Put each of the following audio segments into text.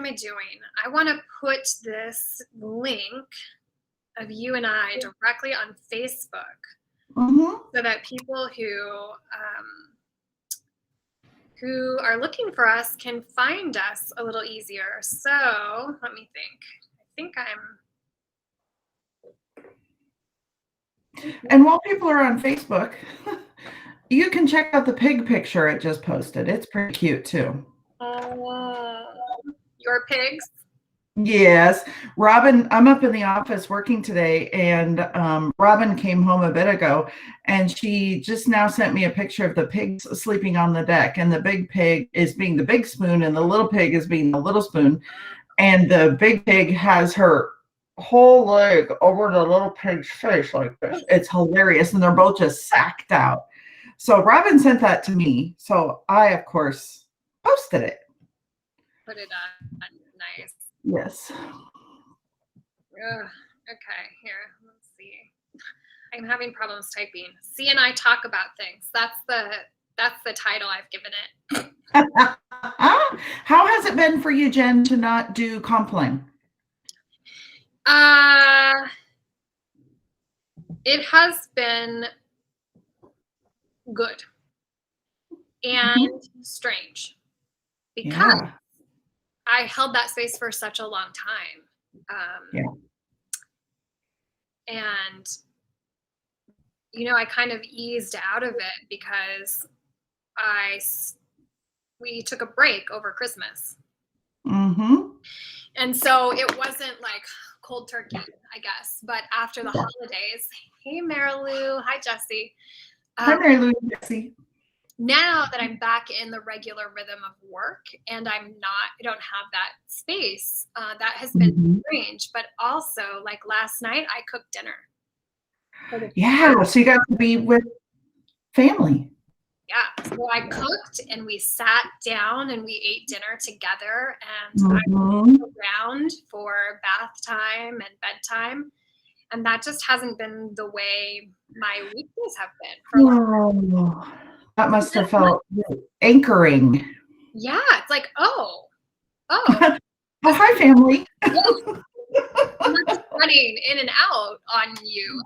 am I doing? I want to put this link of you and I directly on Facebook so that people who are looking for us can find us a little easier. So let me think. I think And while people are on Facebook, you can check out the pig picture it just posted. It's pretty cute too. Your pigs? Yes. Robin, I'm up in the office working today, and Robin came home a bit ago, and she just now sent me a picture of the pigs sleeping on the deck, and the big pig is being the big spoon, and the little pig is being the little spoon, and the big pig has her whole leg over the little pig's face like this. It's hilarious, and they're both just sacked out. So Robin sent that to me, so I, of course, posted it. Put it on. Nice. Yes. Okay, here, let's see. I'm having problems typing. C and I talk about things. That's the title I've given it. How has it been for you, Jen, to not do Compline? It has been good and strange because I held that space for such a long time. And, I kind of eased out of it because we took a break over Christmas. And so it wasn't like cold turkey, I guess. But after the holidays, hey, Marilou, hi, Jesse. Hi, Marilou, Jesse. Now that I'm back in the regular rhythm of work and I don't have that space, that has been strange. But also, like last night, I cooked dinner. Yeah, so you got to be with family. Yeah, so I cooked and we sat down and we ate dinner together, and I moved around for bath time and bedtime, and that just hasn't been the way my weekdays have been. That must have felt anchoring. Yeah, it's like, oh, hi, family. I'm not just running in and out on you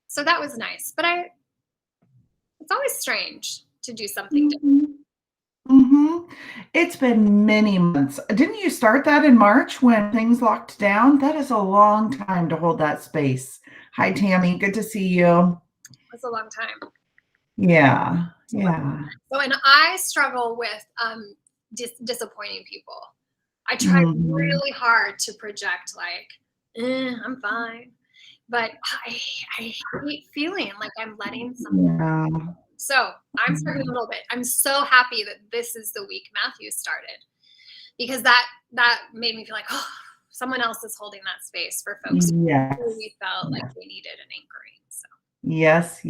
so that was nice. But it's always strange to do something different. It's been many months. Didn't you start that in March when things locked down? That is a long time to hold that space. Hi, Tammy. Good to see you. It's a long time. Yeah. So, and I struggle with disappointing people. I try really hard to project like, I'm fine. But I hate feeling like I'm letting something go. So I'm struggling a little bit. I'm so happy that this is the week Matthew started, because that made me feel like, someone else is holding that space for folks who really felt like they needed an anchoring. So. Yes.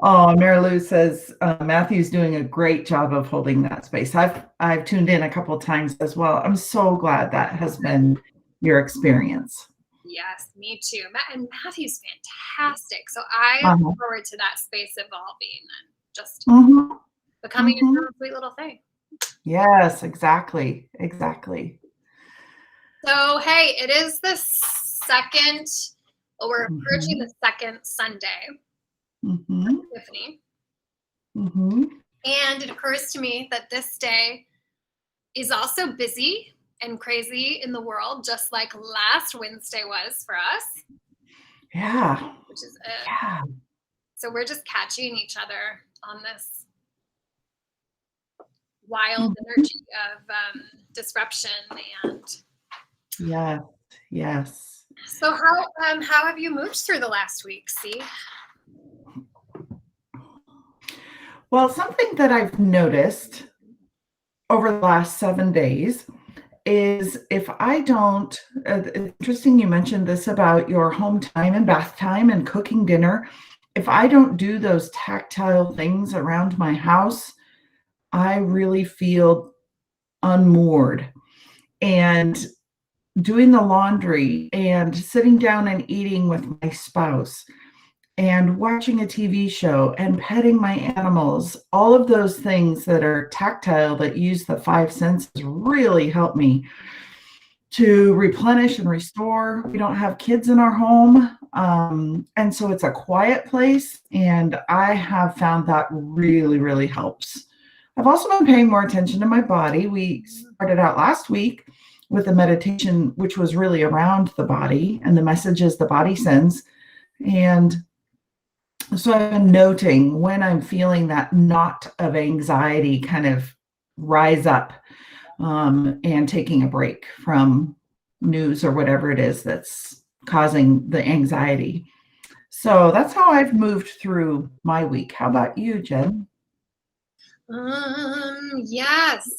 Oh, Marilou says Matthew's doing a great job of holding that space. I've tuned in a couple of times as well. I'm so glad that has been your experience. Yes, me too. And Matthew's fantastic. So I look forward to that space evolving and just becoming a sweet little thing. Yes, exactly. So, hey, it is the second, we're approaching the second Sunday of Epiphany. And it occurs to me that this day is also busy and crazy in the world, just like last Wednesday was for us. Yeah. Which is So we're just catching each other on this wild energy of disruption and. Yes. So how have you moved through the last week, C? Well, something that I've noticed over the last 7 days is if I don't, interesting you mentioned this about your home time and bath time and cooking dinner. If I don't do those tactile things around my house, I really feel unmoored. And doing the laundry and sitting down and eating with my spouse and watching a TV show and petting my animals, all of those things that are tactile that use the five senses really help me to replenish and restore. We don't have kids in our home. And so it's a quiet place. And I have found that really, really helps. I've also been paying more attention to my body. We started out last week with a meditation, which was really around the body and the messages the body sends. And so I've been noting when I'm feeling that knot of anxiety kind of rise up, and taking a break from news or whatever it is that's causing the anxiety. So that's how I've moved through my week. How about you, Jen? Yes.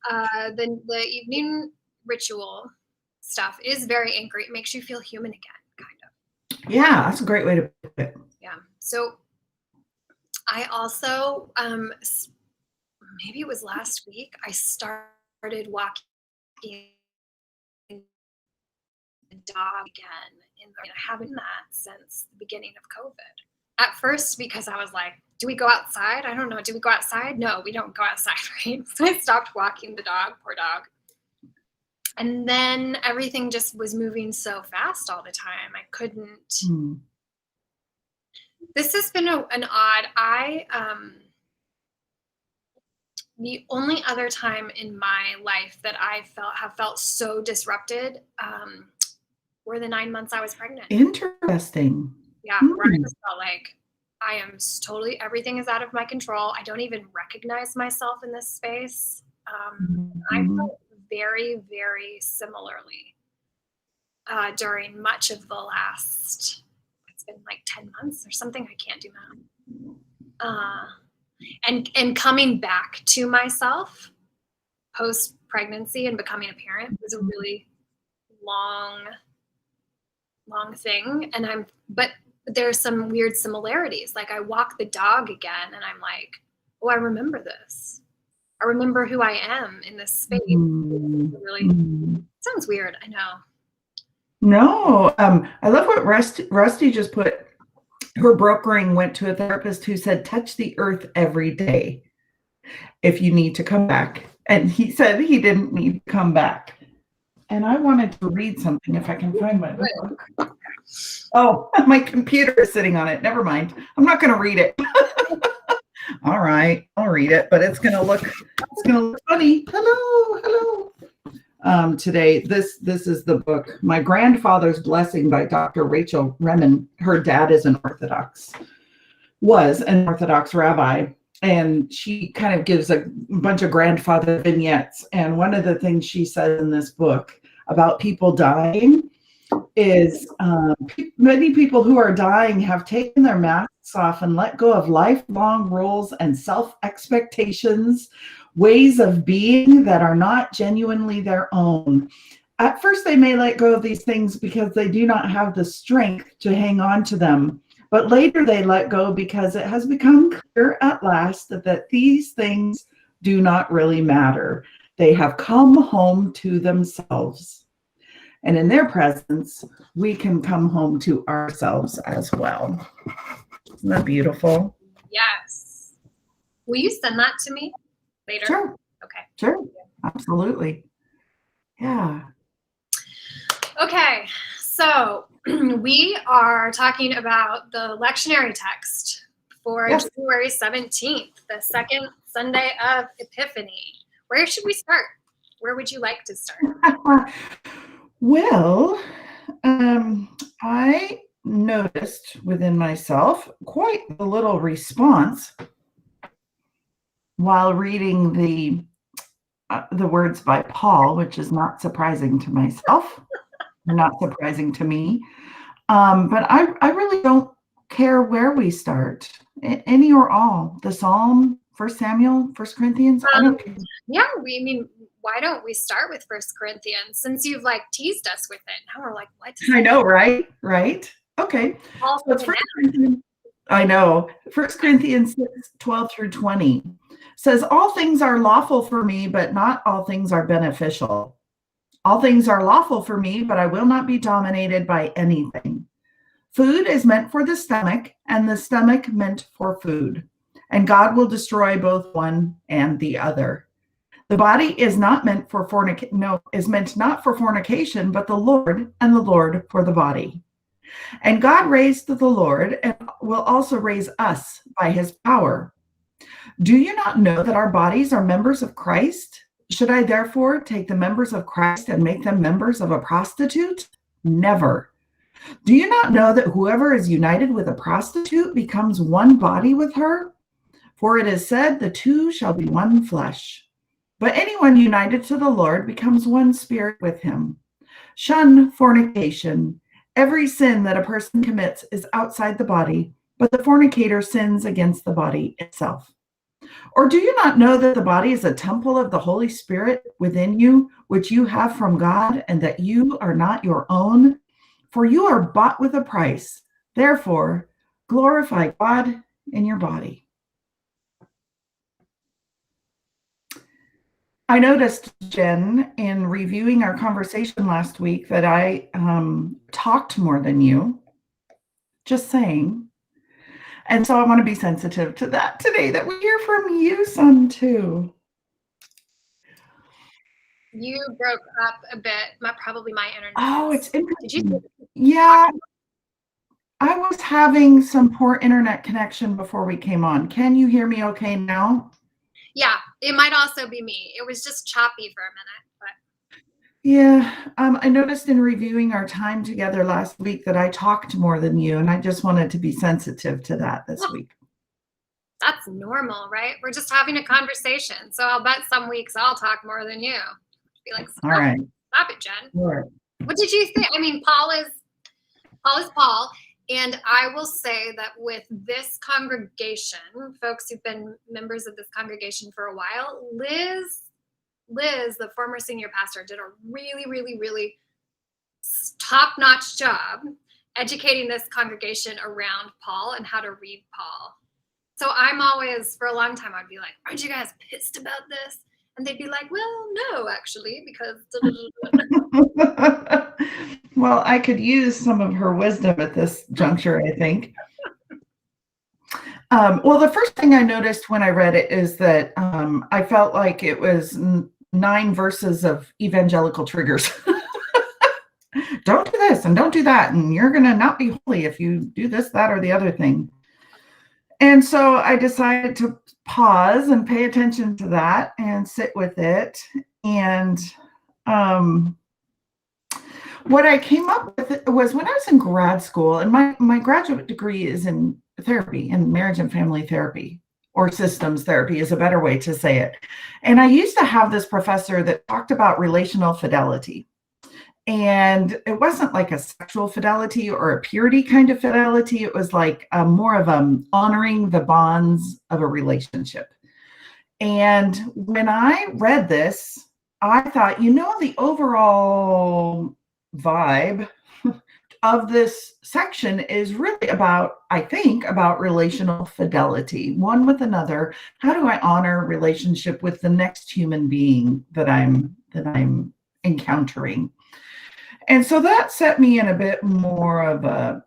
The evening ritual stuff is very anchoring. It makes you feel human again, kind of. Yeah, that's a great way to put it. Yeah. So I also, maybe it was last week, I started walking the dog again. And I haven't done that since the beginning of COVID. At first, because I was like, do we go outside? I don't know. Do we go outside? No, we don't go outside, right? So I stopped walking the dog, poor dog. And then everything just was moving so fast all the time. I couldn't. This has been an odd, the only other time in my life that I have felt so disrupted were the 9 months I was pregnant. Interesting. Yeah, where I just felt like I am totally, everything is out of my control. I don't even recognize myself in this space. I felt very, very similarly during much of the last, it's been like 10 months or something. I can't do math. And coming back to myself post-pregnancy and becoming a parent was a really long thing. But there's some weird similarities. Like I walk the dog again and I'm like, oh, I remember this. I remember who I am in this space. Really sounds weird. I know. No, I love what Rusty just put. Her brokering went to a therapist who said, touch the earth every day if you need to come back. And he said he didn't need to come back. And I wanted to read something if I can find my book. Oh, my computer is sitting on it. Never mind. I'm not going to read it. All right, I'll read it, but it's going to look funny. Hello. Today, this is the book, My Grandfather's Blessing by Dr. Rachel Remen. Her dad was an Orthodox rabbi, and she kind of gives a bunch of grandfather vignettes. And one of the things she says in this book about people dying is many people who are dying have taken their masks off and let go of lifelong roles and self-expectations, ways of being that are not genuinely their own. At first, they may let go of these things because they do not have the strength to hang on to them. But later they let go because it has become clear at last that these things do not really matter. They have come home to themselves. And in their presence, we can come home to ourselves as well. Isn't that beautiful? Yes. Will you send that to me later? Sure. Okay. Sure. Absolutely. Yeah. Okay. So we are talking about the lectionary text for January 17th, the second Sunday of Epiphany. Where should we start? Where would you like to start? Well, I noticed within myself quite a little response while reading the words by Paul, which is not surprising to myself, not surprising to me. But I really don't care where we start, any or all. The Psalm, 1 Samuel, 1 Corinthians. I don't care. Yeah, why don't we start with 1 Corinthians since you've like teased us with it? Now we're like, what? I know, right? Okay. So it's 1 Corinthians. I know. 1 Corinthians 6:12-20 says, all things are lawful for me, but not all things are beneficial. All things are lawful for me, but I will not be dominated by anything. Food is meant for the stomach, and the stomach meant for food. And God will destroy both one and the other. The body is not meant for is meant not for fornication, but the Lord, and the Lord for the body. And God raised the Lord and will also raise us by his power. Do you not know that our bodies are members of Christ? Should I therefore take the members of Christ and make them members of a prostitute? Never. Do you not know that whoever is united with a prostitute becomes one body with her? For it is said, the two shall be one flesh. But anyone united to the Lord becomes one spirit with him. Shun fornication. Every sin that a person commits is outside the body, but the fornicator sins against the body itself. Or do you not know that the body is a temple of the Holy Spirit within you, which you have from God, and that you are not your own? For you are bought with a price. Therefore, glorify God in your body. I noticed, Jen, in reviewing our conversation last week that I talked more than you. Just saying. And so I want to be sensitive to that today, that we hear from you some too. You broke up a bit. Probably my internet. Oh, it's interesting. Did you? Yeah. I was having some poor internet connection before we came on. Can you hear me okay now? Yeah, it might also be me. It was just choppy for a minute. But yeah, I noticed in reviewing our time together last week that I talked more than you, and I just wanted to be sensitive to that this week. That's normal, right? We're just having a conversation. So I'll bet some weeks I'll talk more than you. Be like, all right, stop it, Jen. Sure. What did you think? I mean, Paul is Paul. And I will say that with this congregation, folks who've been members of this congregation for a while, Liz, the former senior pastor, did a really, really, really top-notch job educating this congregation around Paul and how to read Paul. So I'm always, for a long time, I'd be like, aren't you guys pissed about this? And they'd be like, well, no, actually, because... Well, I could use some of her wisdom at this juncture, I think. Well, the first thing I noticed when I read it is that I felt like it was 9 verses of evangelical triggers. Don't do this and don't do that, and you're going to not be holy if you do this, that, or the other thing. And so I decided to pause and pay attention to that and sit with it. And what I came up with was when I was in grad school, and my graduate degree is in therapy, in marriage and family therapy, or systems therapy is a better way to say it. And I used to have this professor that talked about relational fidelity. And it wasn't like a sexual fidelity or a purity kind of fidelity. It was like more of honoring the bonds of a relationship. And when I read this, I thought, the overall vibe of this section is really about, I think, about relational fidelity, one with another. How do I honor relationship with the next human being that I'm encountering? And so that set me in a bit more of a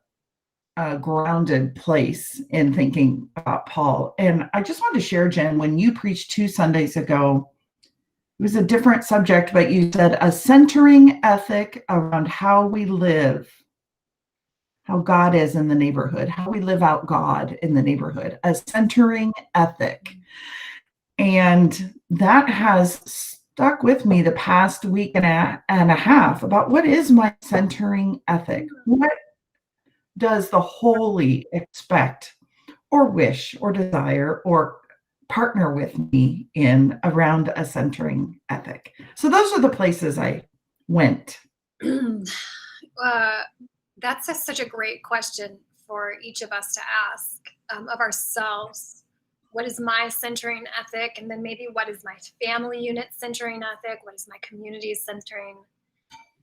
grounded place in thinking about Paul. And I just wanted to share, Jen, when you preached 2 Sundays ago, it was a different subject, but you said a centering ethic around how we live, how God is in the neighborhood, how we live out God in the neighborhood, a centering ethic. And that has stuck with me the past week and a half about what is my centering ethic? What does the holy expect or wish or desire or partner with me in around a centering ethic? So those are the places I went. That's such a great question for each of us to ask of ourselves. What is my centering ethic? And then maybe what is my family unit centering ethic? What is my community centering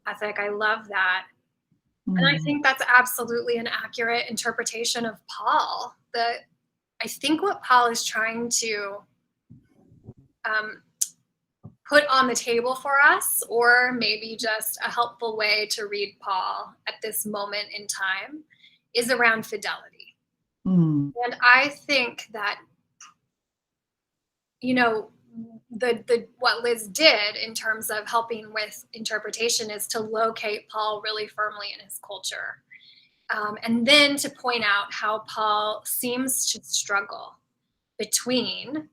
ethic? I love that. And I think that's absolutely an accurate interpretation of Paul. I think what Paul is trying to put on the table for us, or maybe just a helpful way to read Paul at this moment in time, is around fidelity. Mm. And I think that, you know, the what Liz did in terms of helping with interpretation is to locate Paul really firmly in his culture. And then to point out how Paul seems to struggle between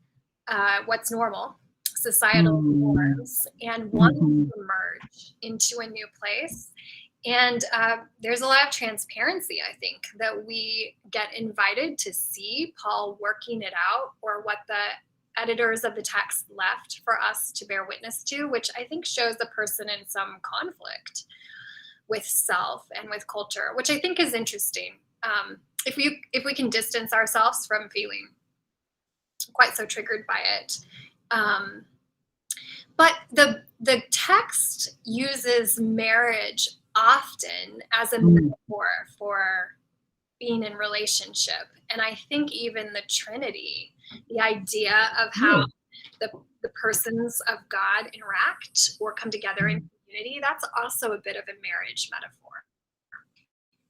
what's normal, societal norms, and wanting to merge into a new place. And there's a lot of transparency, I think, that we get invited to see Paul working it out, or what the editors of the text left for us to bear witness to, which I think shows a person in some conflict with self and with culture, which I think is interesting. If we can distance ourselves from feeling quite so triggered by it. But the text uses marriage often as a metaphor for being in relationship. And I think even the Trinity, the idea of how the persons of God interact or come together in community, that's also a bit of a marriage metaphor.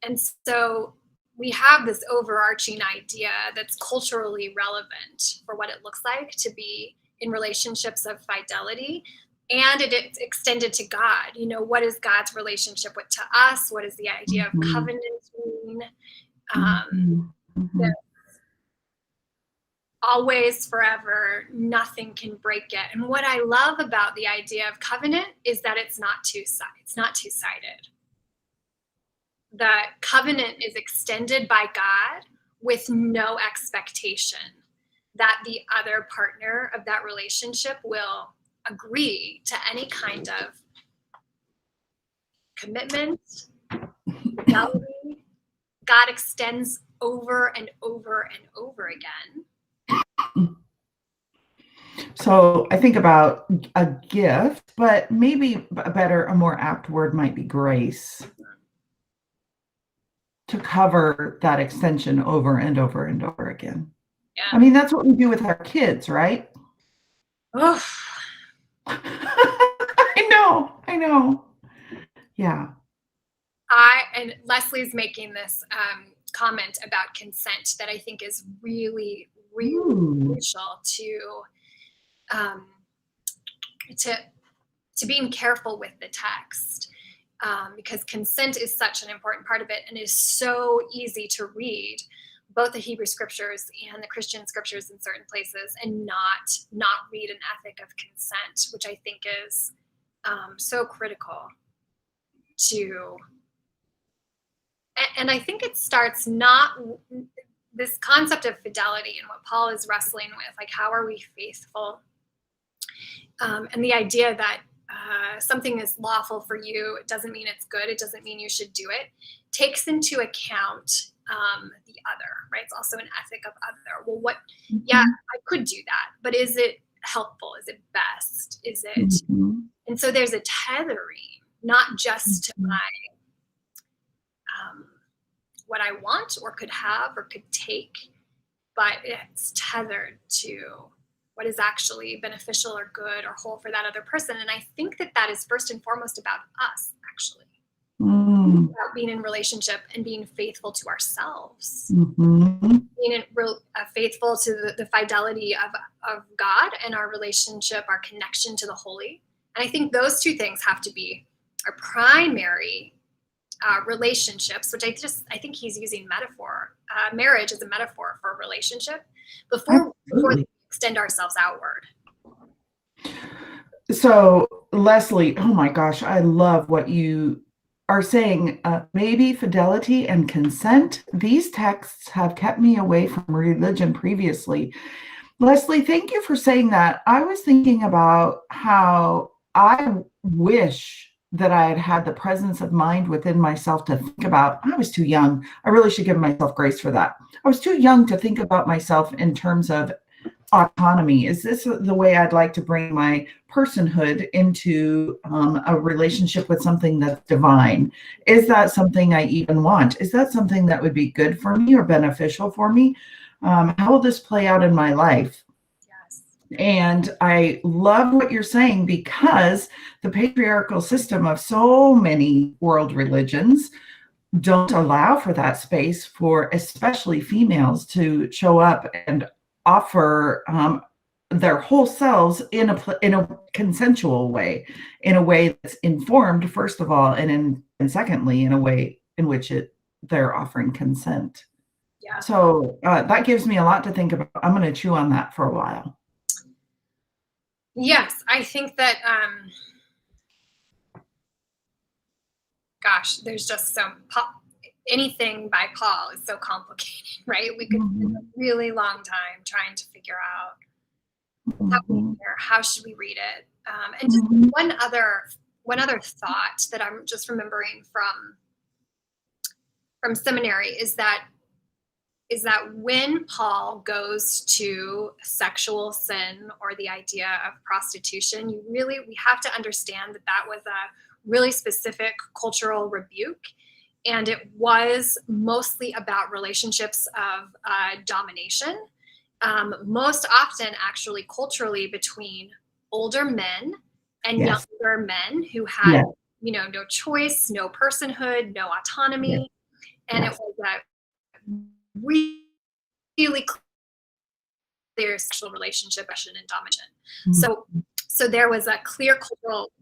And so we have this overarching idea that's culturally relevant for what it looks like to be in relationships of fidelity. And it's extended to God. You know, what is God's relationship to us? What does the idea of covenant mean? Always, forever, nothing can break it. And what I love about the idea of covenant is that it's not two-sided. The covenant is extended by God with no expectation that the other partner of that relationship will agree to any kind of commitment, fidelity. God extends over and over and over again. So I think about a gift, but maybe a more apt word might be grace, to cover that extension over and over and over again. Yeah. I mean, that's what we do with our kids, right? Oh. I know. Yeah. And Leslie's making this comment about consent that I think is really, really crucial to being careful with the text, because consent is such an important part of it, and is so easy to read both the Hebrew scriptures and the Christian scriptures in certain places and not read an ethic of consent, which I think is so critical to. And I think it starts not this concept of fidelity and what Paul is wrestling with, like how are we faithful? And the idea that something is lawful for you, it doesn't mean it's good, it doesn't mean you should do it, takes into account the other, right? It's also an ethic of other. Well, yeah, I could do that, but is it helpful? Is it best? Is it? And so there's a tethering, not just to my what I want or could have or could take, but it's tethered to what is actually beneficial or good or whole for that other person. And I think that is first and foremost about us, actually. About being in relationship and being faithful to ourselves, being faithful to the fidelity of God and our relationship, our connection to the holy. And I think those two things have to be our primary relationships, which I think he's using marriage as a metaphor for a relationship before we extend ourselves outward. So Leslie, oh my gosh, I love what you are saying. Maybe fidelity and consent. These texts have kept me away from religion previously. Leslie, thank you for saying that. I was thinking about how I wish that I had the presence of mind within myself to think about. I was too young. I really should give myself grace for that. I was too young to think about myself in terms of autonomy. Is this the way I'd like to bring my personhood into a relationship with something that's divine? Is that something I even want? Is that something that would be good for me or beneficial for me? How will this play out in my life? And I love what you're saying, because the patriarchal system of so many world religions don't allow for that space for especially females to show up and offer their whole selves in a consensual way, in a way that's informed, first of all, and secondly, in a way in which they're offering consent. Yeah. So that gives me a lot to think about. I'm going to chew on that for a while. Yes, I think that, gosh, there's just anything by Paul is so complicated, right? We could spend a really long time trying to figure out how should we read it. And just one other thought that I'm just remembering from seminary is that when Paul goes to sexual sin or the idea of prostitution, we have to understand that was a really specific cultural rebuke. And it was mostly about relationships of domination, most often actually culturally between older men and younger men who had, no choice, no personhood, no autonomy. And it was a really clear sexual relationship and domination. So there was a clear cultural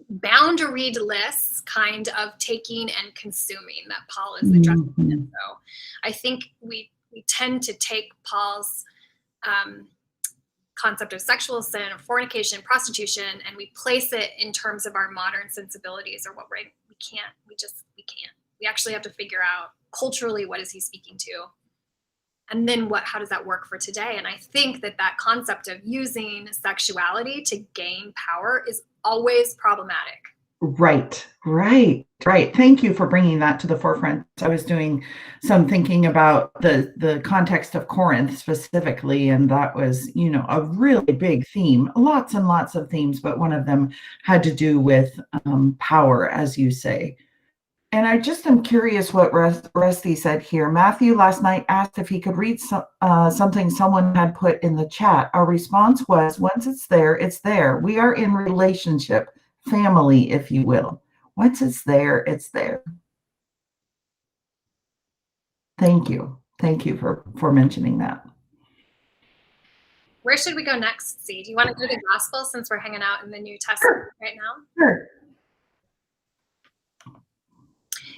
boundary-less kind of taking and consuming that Paul is addressing. And so I think we tend to take Paul's concept of sexual sin, or fornication, prostitution, and we place it in terms of our modern sensibilities, or what we can't. We actually have to figure out culturally what is he speaking to, and then how does that work for today? And I think that concept of using sexuality to gain power is always problematic. Right. Thank you for bringing that to the forefront. I was doing some thinking about the context of Corinth specifically, and that was, a really big theme, lots and lots of themes, but one of them had to do with power, as you say. And I just am curious what Rusty said here. Matthew last night asked if he could read something someone had put in the chat. Our response was, once it's there, it's there. We are in relationship, family, if you will. Once it's there, it's there. Thank you. Thank you for mentioning that. Where should we go next, C? Do you want to do the gospel since we're hanging out in the New Testament right now? Sure.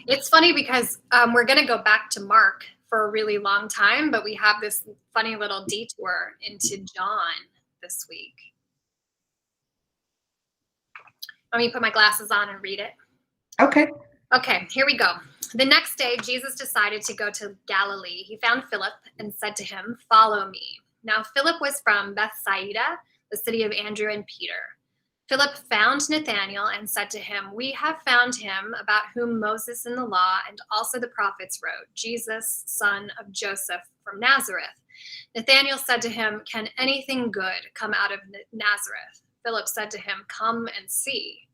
It's funny because we're going to go back to Mark for a really long time, but we have this funny little detour into John this week. Let me put my glasses on and read it. Okay, here we go. The next day, Jesus decided to go to Galilee. He found Philip and said to him, "Follow me." Now, Philip was from Bethsaida, the city of Andrew and Peter. Philip found Nathanael and said to him, "We have found him about whom Moses in the law and also the prophets wrote, Jesus, son of Joseph from Nazareth." Nathanael said to him, "Can anything good come out of Nazareth?" Philip said to him, "Come and see."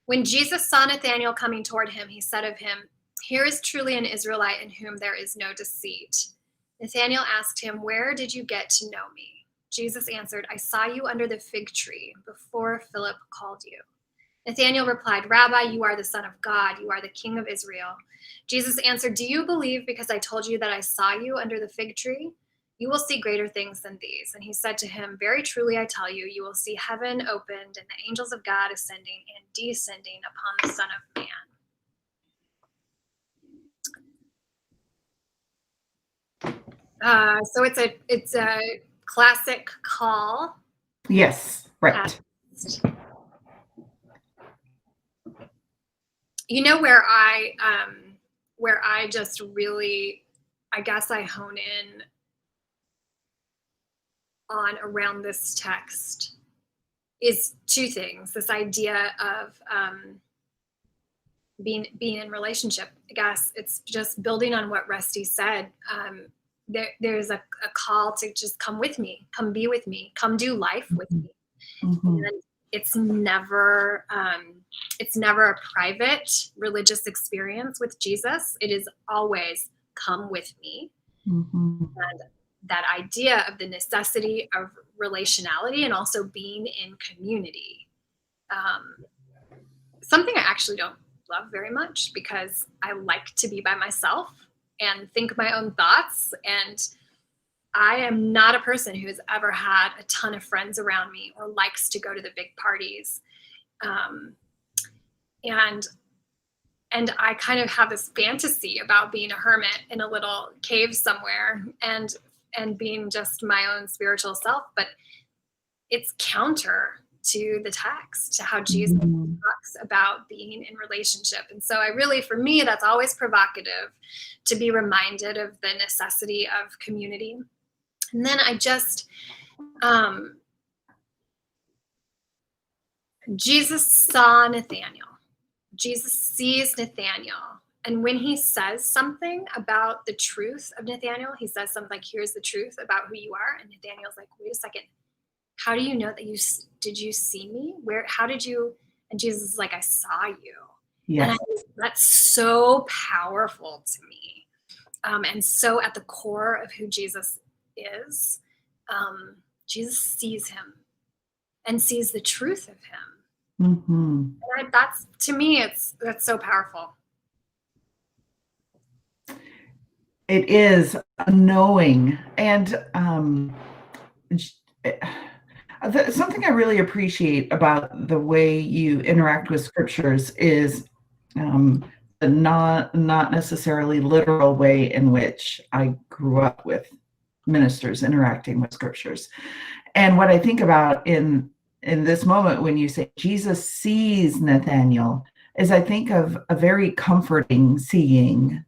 When Jesus saw Nathanael coming toward him, he said of him, "Here is truly an Israelite in whom there is no deceit." Nathanael asked him, "Where did you get to know me?" Jesus answered, "I saw you under the fig tree before Philip called you." Nathanael replied, "Rabbi, you are the Son of God. You are the King of Israel." Jesus answered, "Do you believe because I told you that I saw you under the fig tree? You will see greater things than these." And he said to him, "Very truly I tell you, you will see heaven opened and the angels of God ascending and descending upon the Son of Man." So it's a classic call. Yes, right. Where I just really, I guess I hone in on around this text is two things. This idea of being in relationship. I guess it's just building on what Rusty said. There's a call to just come with me, come be with me, come do life with me. And it's never a private religious experience with Jesus. It is always come with me. And that idea of the necessity of relationality and also being in community. Something I actually don't love very much, because I like to be by myself and think my own thoughts. And I am not a person who has ever had a ton of friends around me or likes to go to the big parties. And I kind of have this fantasy about being a hermit in a little cave somewhere and being just my own spiritual self. But it's counter to the text, to how Jesus talks about being in relationship. And so for me, that's always provocative to be reminded of the necessity of community. And then Jesus saw Nathanael. Jesus sees Nathanael. And when he says something about the truth of Nathanael, he says something like, here's the truth about who you are. And Nathanael's like, wait a second. How do you know that did you see me? How did you? And Jesus is like, I saw you. Yes. And that's so powerful to me. And so at the core of who Jesus is, Jesus sees him and sees the truth of him. Mm-hmm. And that's, to me, that's so powerful. It is a knowing. And something I really appreciate about the way you interact with scriptures is the not necessarily literal way in which I grew up with ministers interacting with scriptures. And what I think about in this moment when you say Jesus sees Nathanael is I think of a very comforting seeing.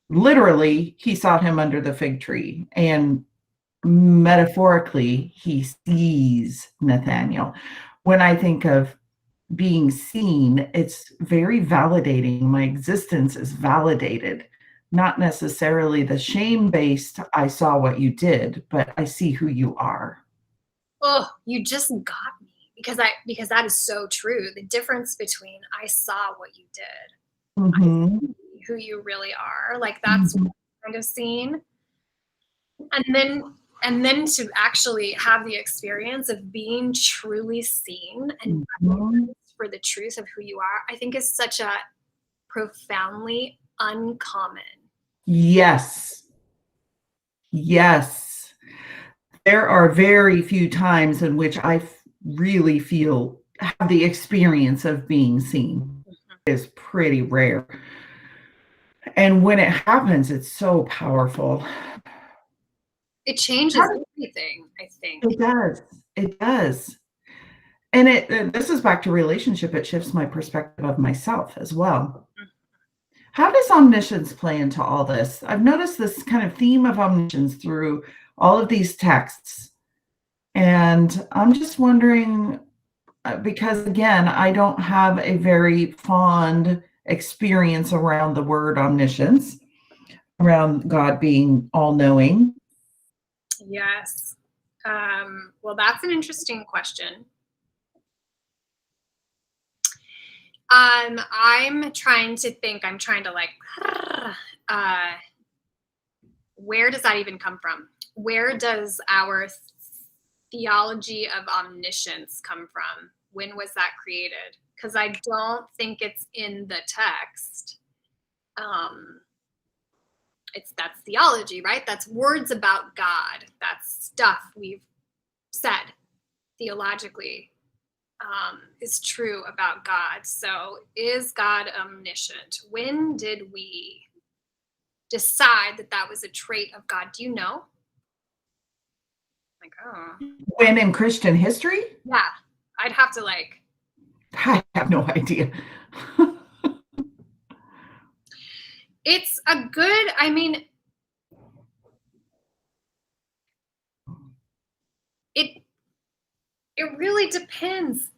Literally, he saw him under the fig tree, and metaphorically, he sees Nathanael. When I think of being seen, it's very validating. My existence is validated, not necessarily the shame-based, I saw what you did, but I see who you are. Oh, you just got me, because that is so true. The difference between I saw what you did, Mm-hmm. who you really are, like that's kind of seen. And then to actually have the experience of being truly seen and for the truth of who you are, I think is such a profoundly uncommon. Yes. Yes. There are very few times in which I really have the experience of being seen. Is pretty rare. And when it happens, it's so powerful. It changes everything, I think. It does. It does. And this is back to relationship. It shifts my perspective of myself as well. How does omniscience play into all this? I've noticed this kind of theme of omniscience through all of these texts. And I'm just wondering, because again, I don't have a very fond experience around the word omniscience, around God being all-knowing. Yes. Well, that's an interesting question. I'm trying to like, where does that even come from? Where does our theology of omniscience come from? When was that created? Because I don't think it's in the text. That's theology, right? That's words about God. That's stuff we've said theologically is true about God. So is God omniscient? When did we decide that was a trait of God? Do you know? Like, oh. When in Christian history? Yeah, I'd have to I have no idea. It's a good, it really depends.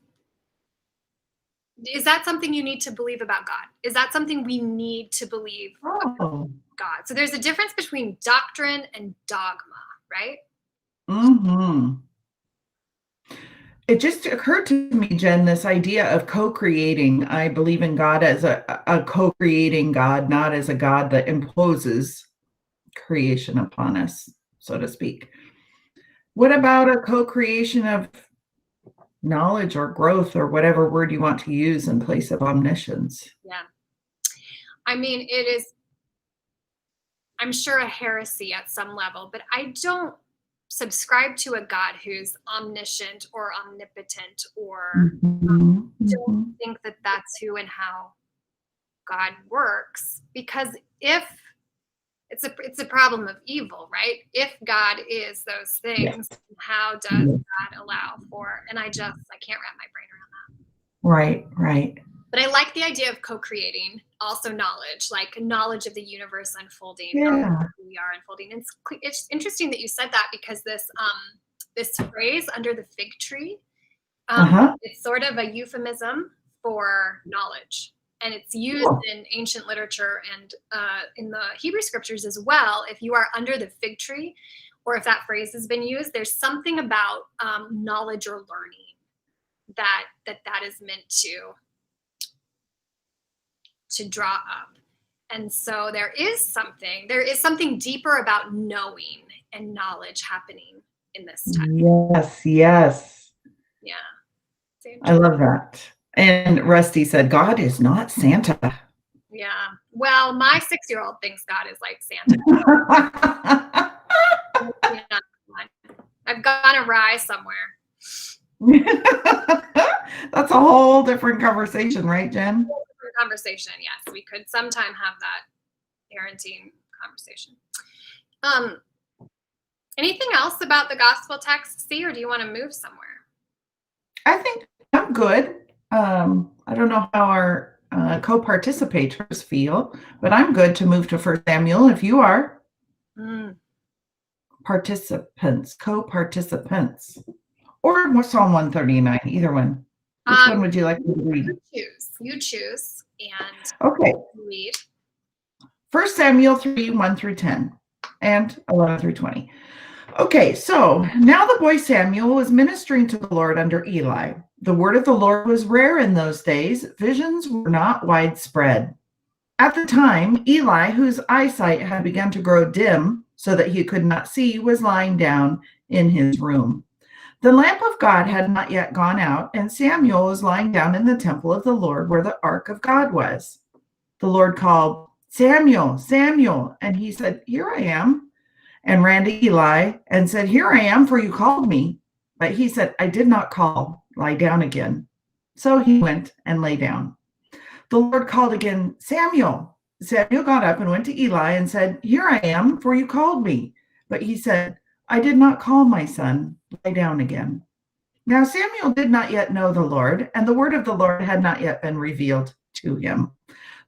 Is that something you need to believe about God? Is that something we need to believe about God? So there's a difference between doctrine and dogma, right? Mm-hmm. It just occurred to me, Jen, this idea of co-creating. I believe in God as a co-creating God, not as a God that imposes creation upon us, so to speak. What about a co-creation of knowledge or growth or whatever word you want to use in place of omniscience. Yeah. I mean, it is, I'm sure, a heresy at some level, but I don't subscribe to a God who's omniscient or omnipotent, or don't think that that's who and how God works, because if it's a problem of evil, right? If God is those things, how does God allow for? And I can't wrap my brain around that. Right. But I like the idea of co-creating, also knowledge, like knowledge of the universe unfolding, Yeah. who we are unfolding. And it's interesting that you said that, because this phrase, under the fig tree, it's sort of a euphemism for knowledge. And it's used in ancient literature and in the Hebrew scriptures as well. If you are under the fig tree, or if that phrase has been used, there's something about knowledge or learning that is meant to draw up. And so there is something deeper about knowing and knowledge happening in this text. Yes. Yeah. I love that. And Rusty said, God is not Santa. Yeah. Well, my 6-year-old thinks God is like Santa. I've gone awry somewhere. That's a whole different conversation, right, Jen? Different conversation, yes. We could sometime have that parenting conversation. Anything else about the gospel text, C, or do you want to move somewhere? I think I'm good. I don't know how our co-participators feel, but I'm good to move to 1 Samuel if you are. Co-participants, or Psalm 139, either one. Which one would you like me to read? You choose. And okay. Read. 1 Samuel 3, 1 through 10, and 11 through 20. Okay, so now the boy Samuel was ministering to the Lord under Eli. The word of the Lord was rare in those days. Visions were not widespread. At the time, Eli, whose eyesight had begun to grow dim so that he could not see, was lying down in his room. The lamp of God had not yet gone out, and Samuel was lying down in the temple of the Lord where the ark of God was. The Lord called, Samuel, Samuel, and he said, Here I am, and ran to Eli and said, Here I am, for you called me. But he said, I did not call, lie down again. So he went and lay down. The Lord called again, Samuel. Samuel got up and went to Eli and said, Here I am, for you called me. But he said, I did not call, my son, lie down again. Now Samuel did not yet know the Lord, and the word of the Lord had not yet been revealed to him.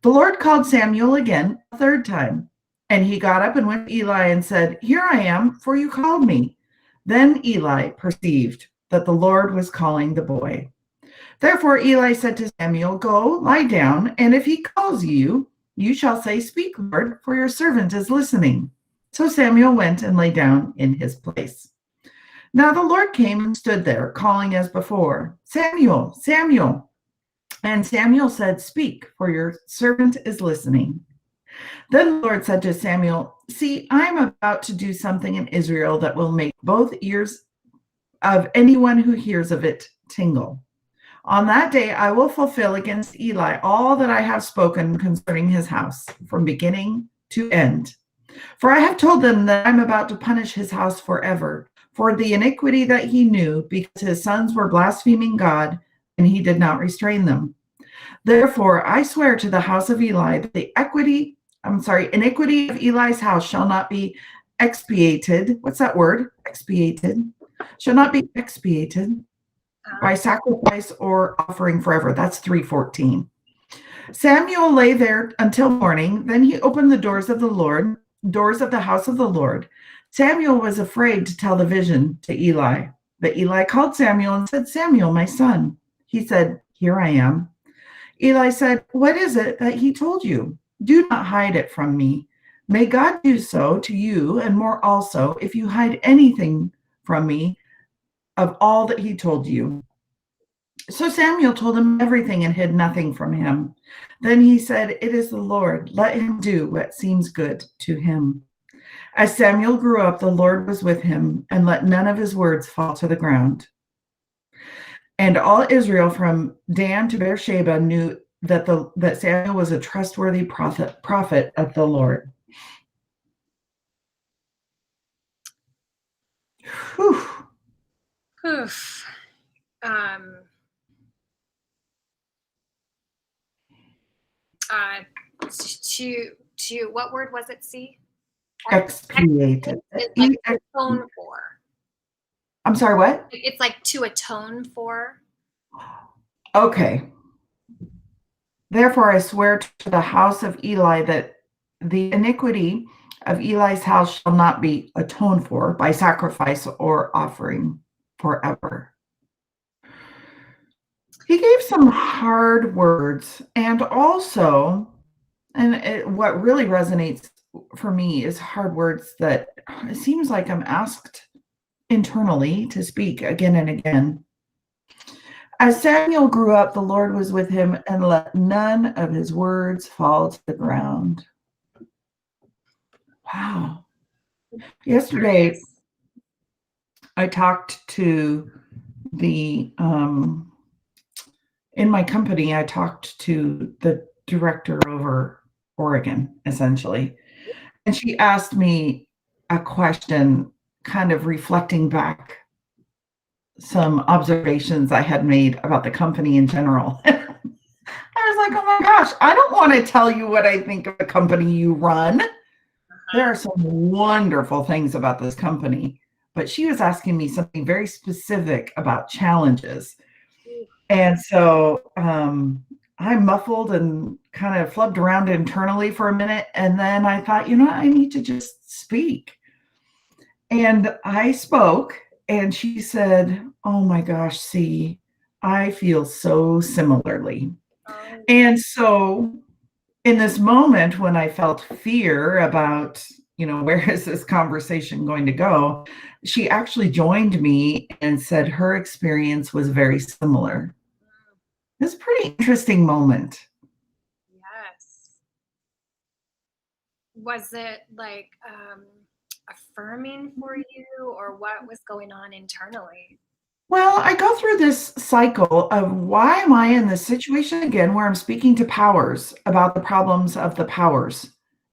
The Lord called Samuel again a third time, and he got up and went to Eli and said, Here I am, for you called me. Then Eli perceived that the Lord was calling the boy. Therefore Eli said to Samuel, Go, lie down, and if he calls you, you shall say, Speak, Lord, for your servant is listening. So Samuel went and lay down in his place. Now the Lord came and stood there, calling as before, Samuel, Samuel. And Samuel said, Speak, for your servant is listening. Then the Lord said to Samuel, See, I am about to do something in Israel that will make both ears of anyone who hears of it tingle. On that day I will fulfill against Eli all that I have spoken concerning his house, from beginning to end. For I have told them that I am about to punish his house forever, for the iniquity that he knew, because his sons were blaspheming God, and he did not restrain them. Therefore I swear to the house of Eli that the iniquity of Eli's house shall not be expiated. What's that word? Expiated. Shall not be expiated by sacrifice or offering forever. That's 3:14. Samuel lay there until morning. Then he opened the doors of the house of the Lord. Samuel was afraid to tell the vision to Eli. But Eli called Samuel and said, Samuel, my son. He said, Here I am. Eli said, What is it that he told you? Do not hide it from me. May God do so to you and more also if you hide anything from me of all that he told you. So Samuel told him everything and hid nothing from him. Then he said, It is the Lord. Let him do what seems good to him. As Samuel grew up, the Lord was with him and let none of his words fall to the ground. And all Israel from Dan to Beersheba knew that Samuel was a trustworthy prophet of the Lord. Whew. Oof. To what word was it? See, Expiated. It's like atone for. I'm sorry, what? It's like to atone for. Okay. Therefore, I swear to the house of Eli that the iniquity of Eli's house shall not be atoned for by sacrifice or offering forever. He gave some hard words, and also, what really resonates for me is hard words that it seems like I'm asked internally to speak again and again. As Samuel grew up, the Lord was with him and let none of his words fall to the ground. Wow. Yesterday, I talked to in my company, I talked to the director over Oregon, essentially. And she asked me a question, kind of reflecting back some observations I had made about the company in general. I was like, oh my gosh, I don't want to tell you what I think of the company you run. There are some wonderful things about this company, but she was asking me something very specific about challenges. And so I muffled and kind of flubbed around internally for a minute. And then I thought, I need to just speak. And I spoke, and she said, oh my gosh, see, I feel so similarly. And so in this moment when I felt fear about, where is this conversation going to go, she actually joined me and said her experience was very similar. It was a pretty interesting moment. Yes. Was it like affirming for you, or what was going on internally? Well, I go through this cycle of why am I in this situation again where I'm speaking to powers about the problems of the powers?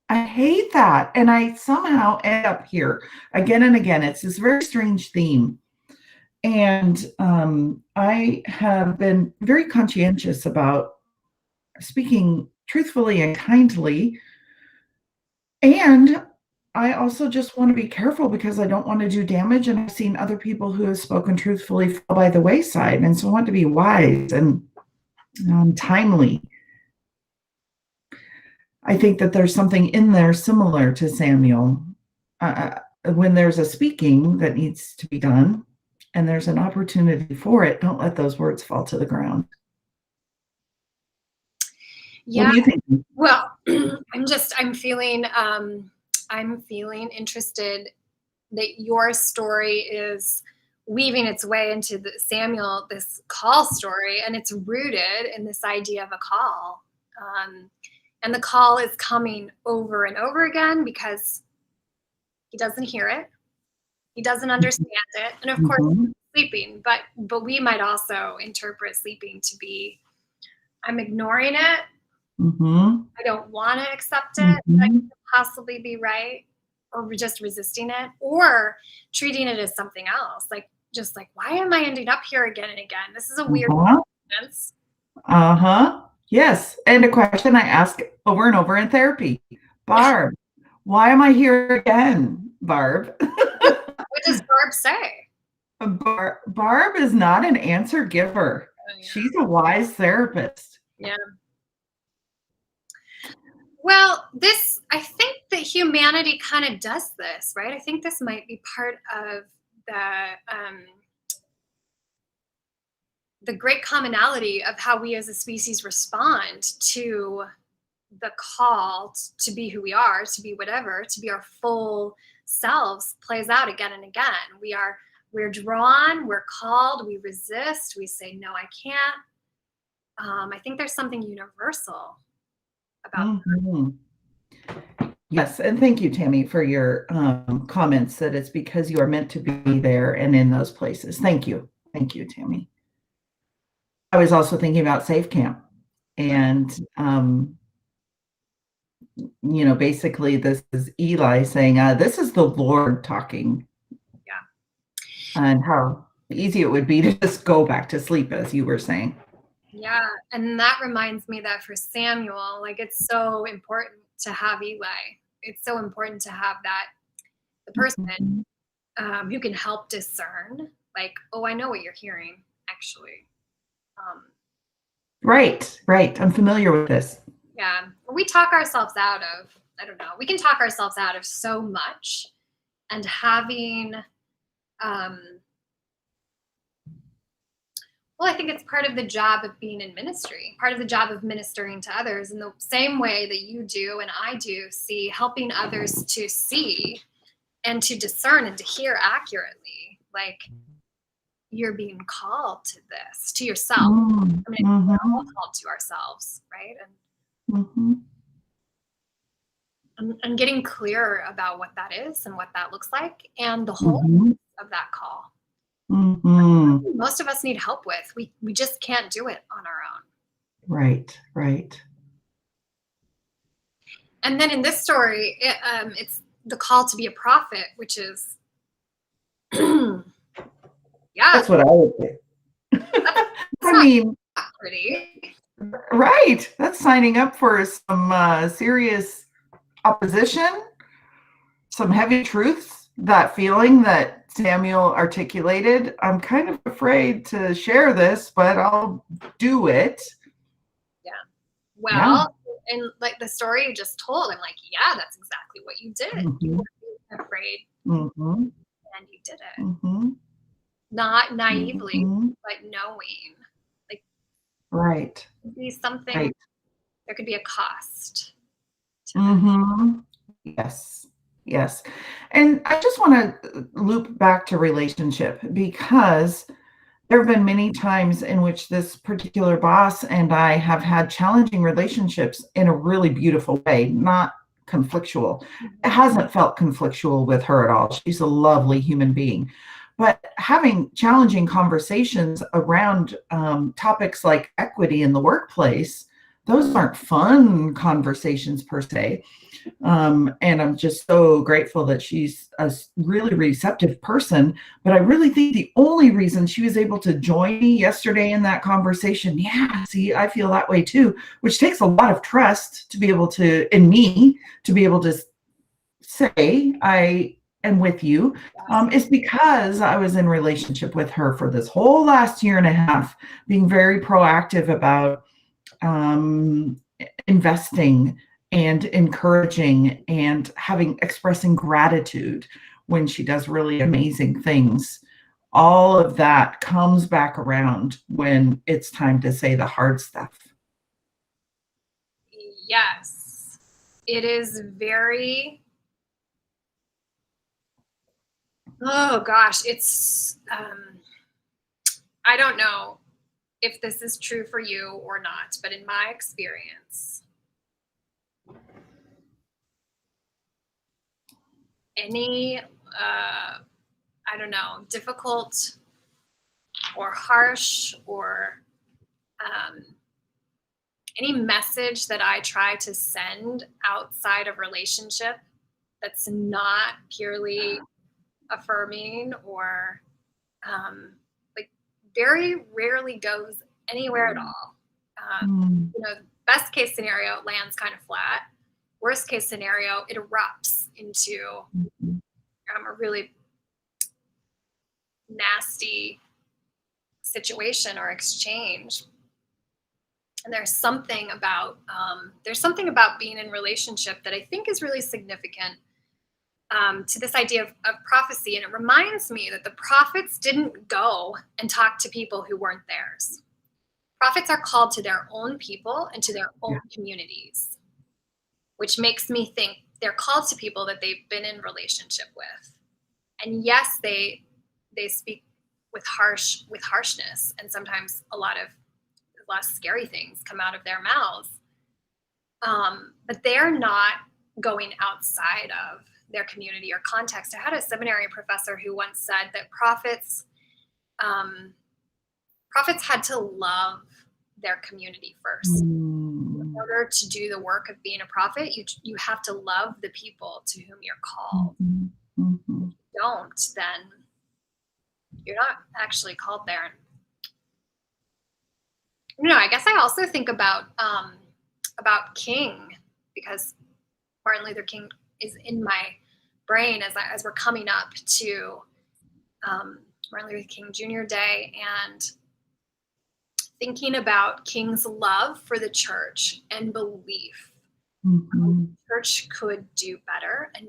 I hate that. And I somehow end up here again and again. It's this very strange theme. And I have been very conscientious about speaking truthfully and kindly. And I also just want to be careful because I don't want to do damage. And I've seen other people who have spoken truthfully fall by the wayside. And so I want to be wise and timely. I think that there's something in there similar to Samuel. When there's a speaking that needs to be done and there's an opportunity for it, don't let those words fall to the ground. Yeah. What do you think? Well, I'm feeling interested that your story is weaving its way into Samuel, this call story, and it's rooted in this idea of a call. And the call is coming over and over again because he doesn't hear it. He doesn't understand it. And of course, he's sleeping, but we might also interpret sleeping to be, I'm ignoring it. I don't want to accept it. That could possibly be right, or just resisting it, or treating it as something else. Just like, why am I ending up here again and again? This is a weird coincidence. Yes. And a question I ask over and over in therapy. Barb, why am I here again, Barb? What does Barb say? Barb is not an answer giver. Oh, yeah. She's a wise therapist. Yeah. Well, I think that humanity kind of does this, right? I think this might be part of the great commonality of how we as a species respond to the call to be who we are, to be whatever, to be our full selves plays out again and again. We're drawn, we're called, we resist, we say, no, I can't. I think there's something universal about that. Yes, and thank you, Tammy, for your comments that it's because you are meant to be there and in those places. Thank you. Thank you, Tammy. I was also thinking about Safe Camp, and basically this is Eli saying, "This is the Lord talking." Yeah. And how easy it would be to just go back to sleep, as you were saying. Yeah, and that reminds me that for Samuel, like, it's so important to have Eli. It's so important to have the person who can help discern, like, oh, I know what you're hearing, actually. Right. I'm familiar with this. Yeah, we talk ourselves out of, I don't know, we can talk ourselves out of so much, and having, well, I think it's part of the job of being in ministry, part of the job of ministering to others in the same way that you do and I do, helping others to see and to discern and to hear accurately. Like, you're being called to this, to yourself. I mean, we're all called to ourselves, right? And getting clearer about what that is and what that looks like and the whole of that call. Most of us need help with. We just can't do it on our own. Right. And then in this story, it's the call to be a prophet, which is, yeah. That's what I would say. I mean, pretty. Right. That's signing up for some serious opposition, some heavy truths, that feeling that Samuel articulated. I'm kind of afraid to share this, but I'll do it. Yeah. Well, and like the story you just told, I'm like, yeah, that's exactly what you did. You were afraid, and you did it. Not naively, but knowing. Like, right. Be something. Right. There could be a cost. Yes. And I just want to loop back to relationship, because there have been many times in which this particular boss and I have had challenging relationships in a really beautiful way, not conflictual. It hasn't felt conflictual with her at all. She's a lovely human being. But having challenging conversations around topics like equity in the workplace, those aren't fun conversations per se. And I'm just so grateful that she's a really receptive person. But I really think the only reason she was able to join me yesterday in that conversation, I feel that way too, which takes a lot of trust to be able to, in me, to be able to say, I am with you, is because I was in relationship with her for this whole last year and a half, being very proactive about investing and encouraging and expressing gratitude when she does really amazing things. All of that comes back around when it's time to say the hard stuff. Yes. It is very, oh gosh, it's, I don't know if this is true for you or not, but in my experience, any, I don't know, difficult or harsh or any message that I try to send outside of relationship that's not purely affirming or like very rarely goes anywhere at all. Best case scenario, it lands kind of flat. Worst case scenario, it erupts into a really nasty situation or exchange. And there's something about being in relationship that I think is really significant to this idea of prophecy. And it reminds me that the prophets didn't go and talk to people who weren't theirs. Prophets are called to their own people and to their own communities, which makes me think they're called to people that they've been in relationship with. And yes, they speak with harshness, and sometimes a lot of scary things come out of their mouths. But they're not going outside of their community or context. I had a seminary professor who once said that prophets prophets had to love their community first. In order to do the work of being a prophet, you have to love the people to whom you're called. If you don't, then you're not actually called there. I guess I also think about King, because Martin Luther King is in my brain as we're coming up to Martin Luther King Jr. Day, and thinking about King's love for the church and belief the church could do better and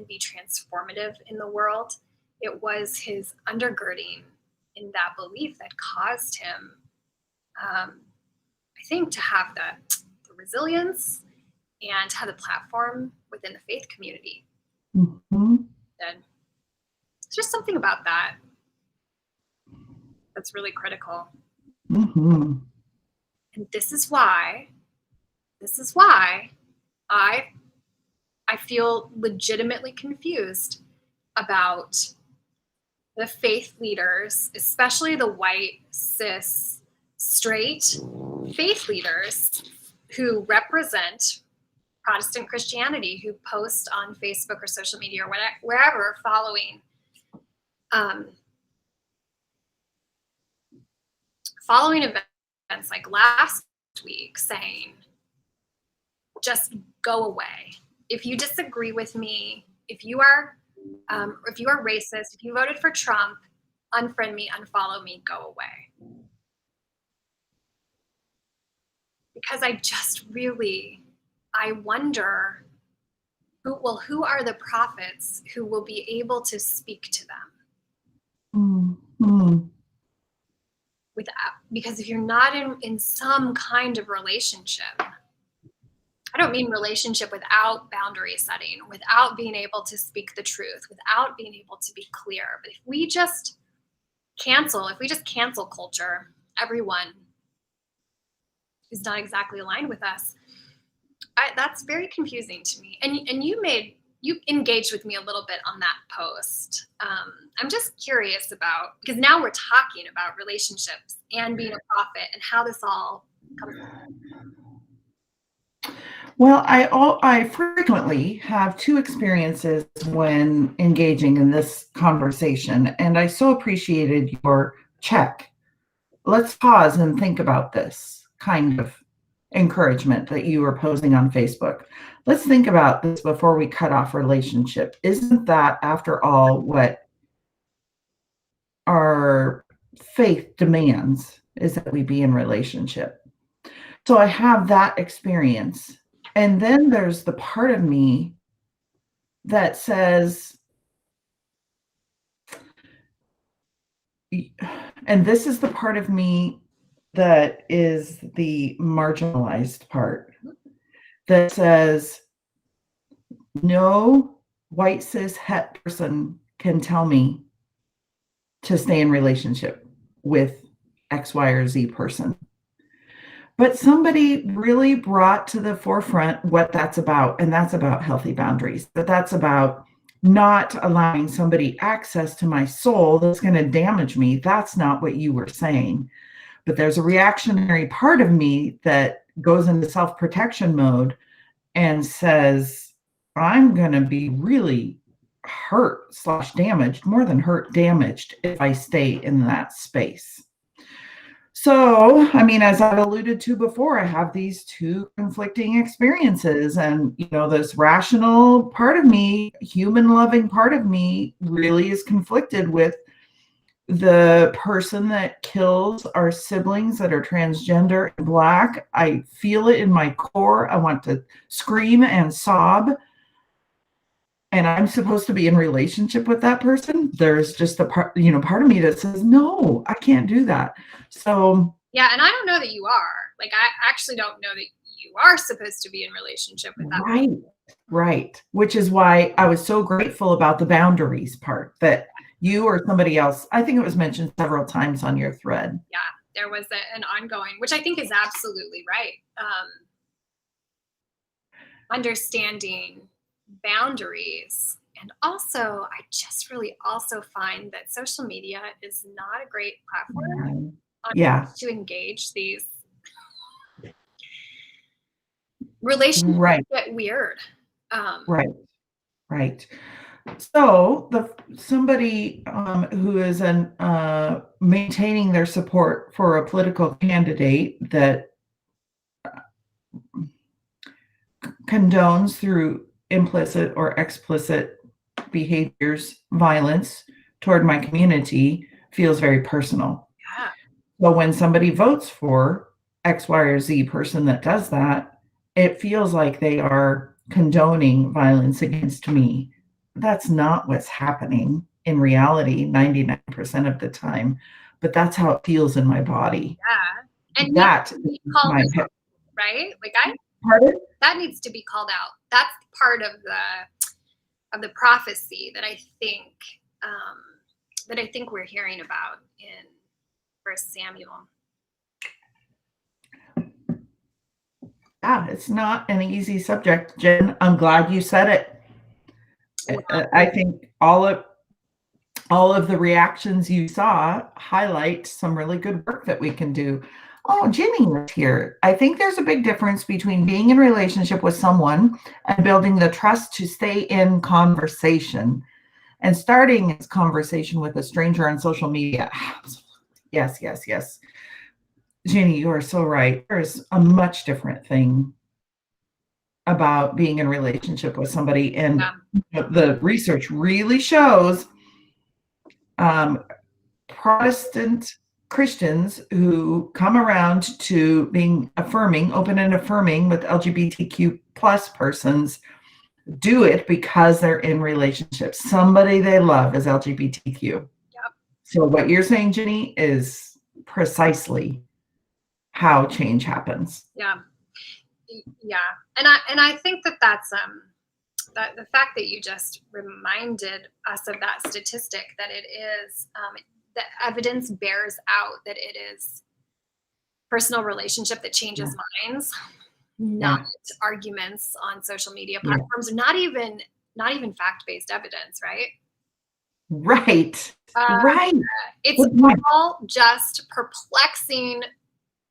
be transformative in the world. It was his undergirding in that belief that caused him, I think, to have the resilience and to have the platform within the faith community. And it's just something about that that's really critical. And this is why I feel legitimately confused about the faith leaders, especially the white, cis, straight faith leaders who represent Protestant Christianity, who post on Facebook or social media or wherever following events like last week, saying, just go away. If you disagree with me, if you are racist, if you voted for Trump, unfriend me, unfollow me, go away. Because I wonder who are the prophets who will be able to speak to them? Because if you're not in some kind of relationship, I don't mean relationship without boundary setting, without being able to speak the truth, without being able to be clear. But if we just cancel culture, everyone who's not exactly aligned with us, that's very confusing to me. And you engaged with me a little bit on that post. I'm just curious about, because now we're talking about relationships and being a prophet and how this all comes together. Well, I frequently have two experiences when engaging in this conversation, and I so appreciated your check. Let's pause and think about this kind of encouragement that you were posing on Facebook. Let's think about this before we cut off relationship. Isn't that, after all, what our faith demands, is that we be in relationship? So I have that experience. And then there's the part of me that says, and this is the part of me that is the marginalized part, that says, no white cis het person can tell me to stay in relationship with X, Y, or Z person. But somebody really brought to the forefront what that's about, and that's about healthy boundaries. That's about not allowing somebody access to my soul that's going to damage me. That's not what you were saying. But there's a reactionary part of me that goes into self-protection mode and says, I'm going to be really hurt/damaged, more than hurt, damaged, if I stay in that space. So, I mean, as I've alluded to before, I have these two conflicting experiences, and, this rational part of me, human loving part of me, really is conflicted with the person that kills our siblings that are transgender and Black. I feel it in my core. I want to scream and sob. And I'm supposed to be in relationship with that person. There's just a part of me that says, no, I can't do that. So yeah, and I don't know that you are. Like, I actually don't know that you are supposed to be in relationship with that person. Right. Which is why I was so grateful about the boundaries part, that you or somebody else, I think it was mentioned several times on your thread. Yeah, there was an ongoing, which I think is absolutely right. Understanding boundaries. And also, I just really also find that social media is not a great platform to engage these relationships get weird. Right. So somebody who is maintaining their support for a political candidate that condones through implicit or explicit behaviors, violence toward my community feels very personal. Yeah. So when somebody votes for X, Y, or Z person that does that, it feels like they are condoning violence against me. That's not what's happening in reality 99% of the time, but that's how it feels in my body. Yeah. And that needs to be called out, right? Like Pardon? That needs to be called out. That's part of the prophecy that I think we're hearing about in 1 Samuel. Yeah, it's not an easy subject, Jen. I'm glad you said it. I think all of the reactions you saw highlight some really good work that we can do. Oh, Ginny is here. I think there's a big difference between being in relationship with someone and building the trust to stay in conversation and starting this conversation with a stranger on social media. Yes. Ginny, you are so right. There's a much different thing about being in a relationship with somebody. And the research really shows Protestant Christians who come around to being open and affirming with LGBTQ plus persons do it because they're in relationships. Somebody they love is LGBTQ. Yep. So what you're saying, Ginny, is precisely how change happens. Yeah. And I think that's that the fact that you just reminded us of that statistic, that it is the evidence bears out that it is personal relationship that changes minds, not arguments on social media platforms, not even fact-based evidence, right? Right. It's all just perplexing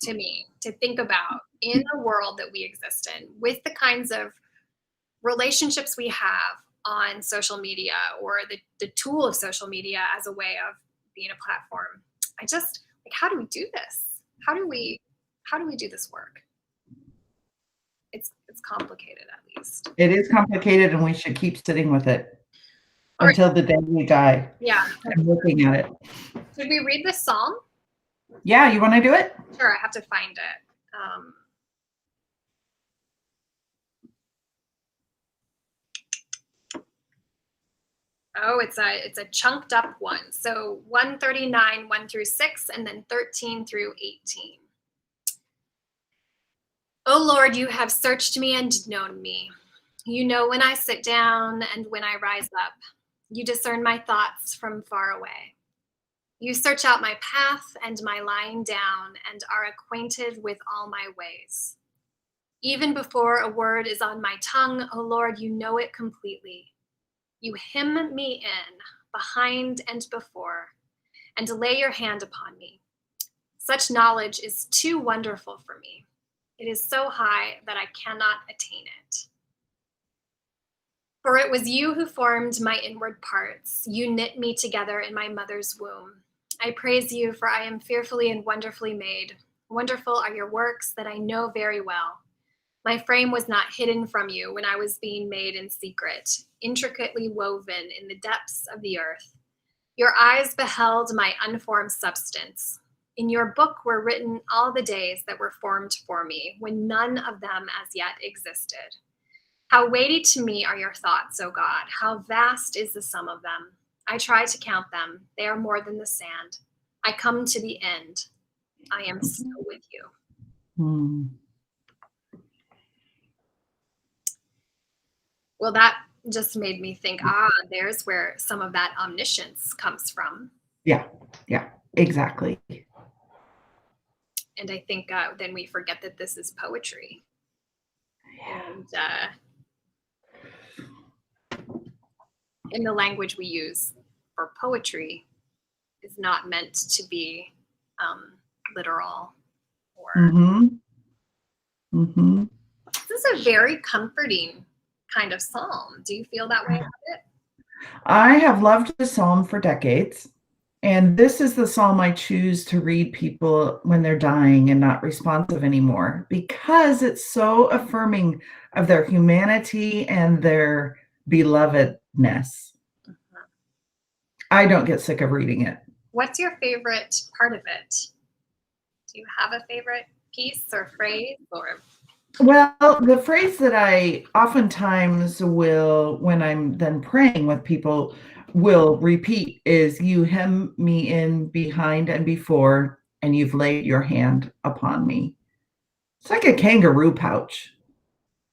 to me to think about in the world that we exist in, with the kinds of relationships we have on social media, or the tool of social media as a way of being a platform. I just how do we do this? How do we do this work? It's complicated, at least. It is complicated, and we should keep sitting with it until the day we die. Yeah. And looking at it. Should we read the psalm? Yeah, you want to do it? Sure, I have to find it. It's a chunked up one. So 139, 1 through 6, and then 13 through 18. O Lord, you have searched me and known me. You know when I sit down and when I rise up. You discern my thoughts from far away. You search out my path and my lying down, and are acquainted with all my ways. Even before a word is on my tongue, O Lord, you know it completely. You hem me in, behind and before, and lay your hand upon me. Such knowledge is too wonderful for me. It is so high that I cannot attain it. For it was you who formed my inward parts. You knit me together in my mother's womb. I praise you, for I am fearfully and wonderfully made. Wonderful are your works that I know very well. My frame was not hidden from you when I was being made in secret, intricately woven in the depths of the earth. Your eyes beheld my unformed substance. In your book were written all the days that were formed for me, when none of them as yet existed. How weighty to me are your thoughts, O God! How vast is the sum of them! I try to count them. They are more than the sand. I come to the end. I am still with you. Well, that just made me think, there's where some of that omniscience comes from. Yeah, exactly. And I think then we forget that this is poetry. And the language we use for poetry is not meant to be literal. Or this is a very comforting kind of psalm. Do you feel that way about it? I have loved the psalm for decades. And this is the psalm I choose to read people when they're dying and not responsive anymore, because it's so affirming of their humanity and their belovedness. I don't get sick of reading it. What's your favorite part of it? Do you have a favorite piece or phrase? Well, the phrase that I oftentimes will, when I'm then praying with people, will repeat is, you hem me in behind and before, and you've laid your hand upon me. It's like a kangaroo pouch.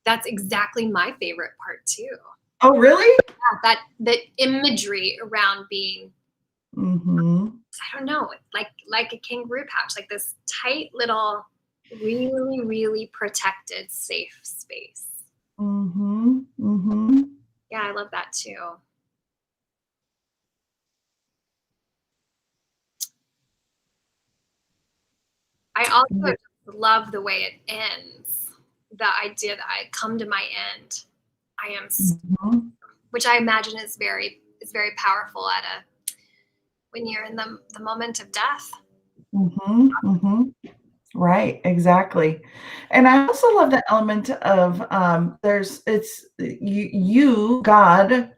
That's exactly my favorite part too. Oh, really? Yeah, the imagery around being, I don't know, like a kangaroo pouch, like this tight little, really, really protected, safe space. Yeah, I love that too. I also love the way it ends. The idea that I come to my end. I am, which I imagine is very powerful when you're in the moment of death. Right, exactly. And I also love the element of God,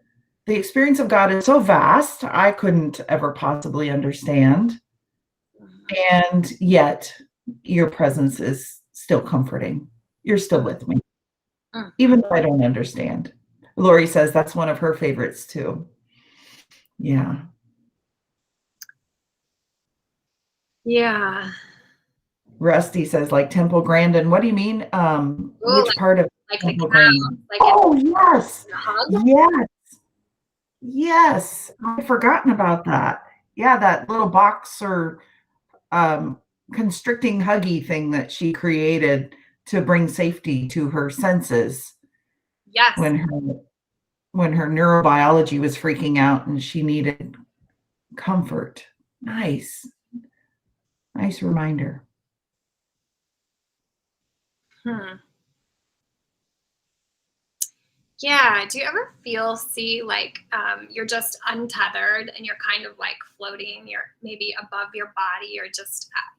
the experience of God is so vast, I couldn't ever possibly understand. And yet your presence is still comforting. You're still with me, even though I don't understand. Lori says that's one of her favorites too. Yeah. Yeah. Rusty says, like Temple Grandin. What do you mean? Which part of Temple Grandin? Oh, yes. Yes. Yes. I've forgotten about that. Yeah, that little box or constricting huggy thing that she created to bring safety to her senses. Yes. When her neurobiology was freaking out and she needed comfort. Nice. Nice reminder. Yeah. Do you ever see like you're just untethered and you're kind of like floating? You're maybe above your body, or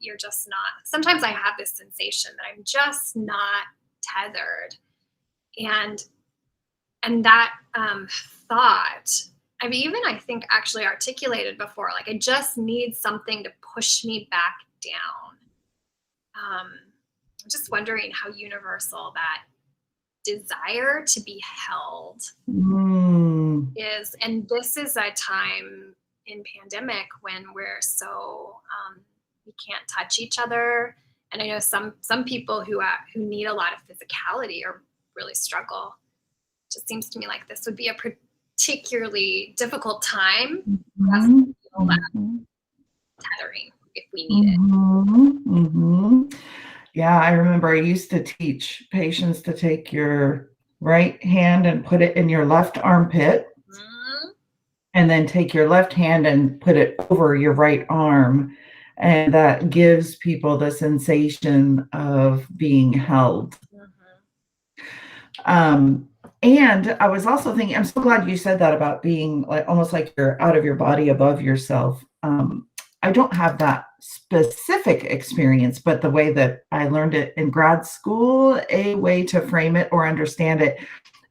you're just not. Sometimes I have this sensation that I'm just not tethered, and that thought I've even, I think, actually articulated before. Like, I just need something to push me back down. I'm just wondering how universal that desire to be held is. And this is a time in pandemic when we're so we can't touch each other. And I know some people who need a lot of physicality or really struggle. It just seems to me like this would be a particularly difficult time for us to feel that tethering if we need it. Yeah, I remember I used to teach patients to take your right hand and put it in your left armpit, and then take your left hand and put it over your right arm. And that gives people the sensation of being held. And I was also thinking, I'm so glad you said that about being like almost like you're out of your body, above yourself. I don't have that specific experience, but the way that I learned it in grad school, a way to frame it or understand it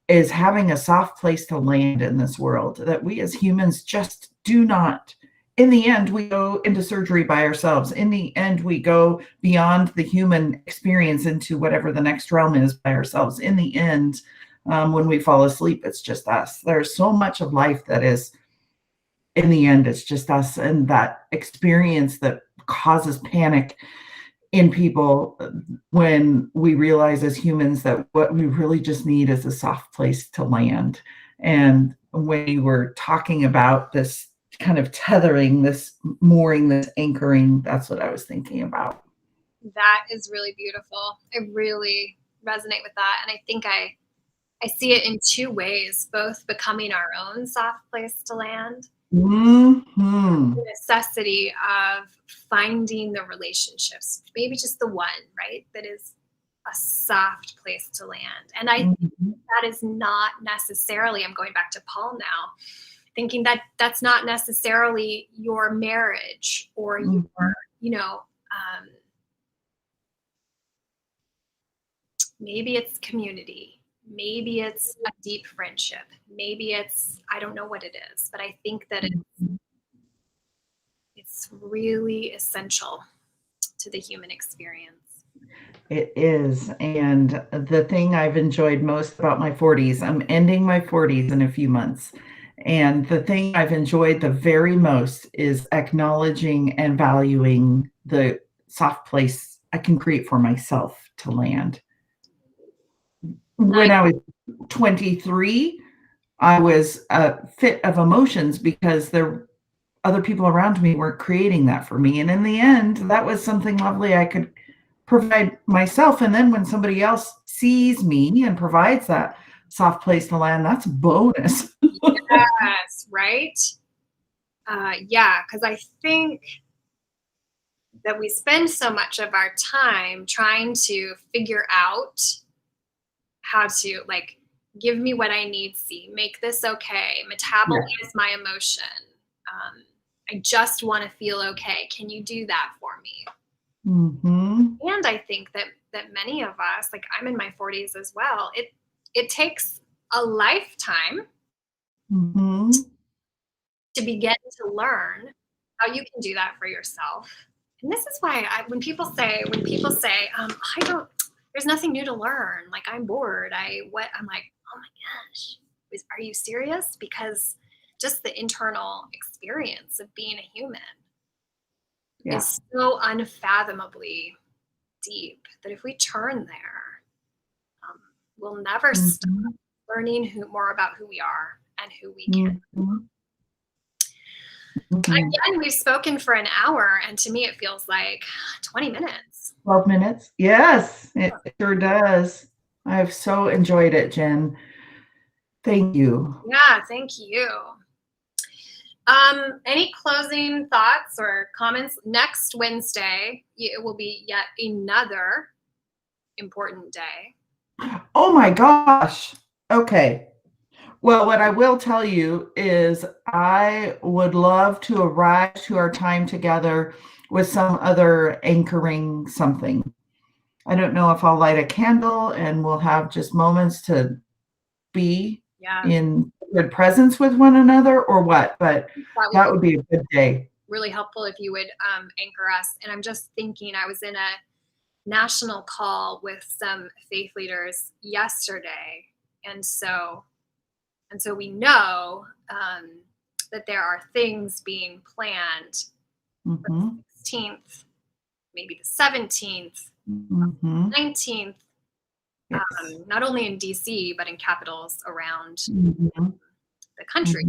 is having a soft place to land in this world, that we as humans just do not. In the end, we go into surgery by ourselves. In the end, we go beyond the human experience into whatever the next realm is by ourselves. In the end, when we fall asleep, it's just us. There's so much of life that is, in the end, it's just us, and that experience that causes panic in people when we realize as humans that what we really just need is a soft place to land. And when you were talking about this kind of tethering, this mooring, this anchoring, that's what I was thinking about. That is really beautiful. I really resonate with that. And I think I see it in two ways, both becoming our own soft place to land, the necessity of finding the relationships, maybe just the one, right? That is a soft place to land. And I think that is not necessarily, I'm going back to Paul now, thinking that that's not necessarily your marriage or your, maybe it's community. Maybe it's a deep friendship. Maybe it's, I don't know what it is, but I think that it's really essential to the human experience. It is. And the thing I've enjoyed most about my 40s, I'm ending my 40s in a few months. And the thing I've enjoyed the very most is acknowledging and valuing the soft place I can create for myself to land. When I was 23, I was a fit of emotions because other people around me were creating that for me. And in the end, that was something lovely I could provide myself. And then when somebody else sees me and provides that soft place to land, that's a bonus. Yes, right? Yeah, because I think that we spend so much of our time trying to figure out how to, like, give me what I need, see, make this okay, metabolize my emotion. I just want to feel okay. Can you do that for me? And I think that many of us, like I'm in my 40s as well, it takes a lifetime to begin to learn how you can do that for yourself. And this is why when people say, there's nothing new to learn. Like I'm bored. I'm like, oh my gosh, are you serious? Because just the internal experience of being a human is so unfathomably deep that if we turn there, we'll never stop learning more about who we are and who we can. Again, we've spoken for an hour, and to me it feels like 20 minutes. 12 minutes. Yes, it sure does. I've so enjoyed it, Jen. Thank you. Yeah, thank you. Any closing thoughts or comments? Next Wednesday, it will be yet another important day. Oh my gosh. Okay. Well, what I will tell you is I would love to arrive to our time together with some other anchoring something. I don't know if I'll light a candle and we'll have just moments to be in good presence with one another or what, but that would be a good day. Really helpful if you would anchor us. And I'm just thinking, I was in a national call with some faith leaders yesterday. And so we know that there are things being planned for the 16th, maybe the 17th, 19th, not only in DC, but in capitals around the country.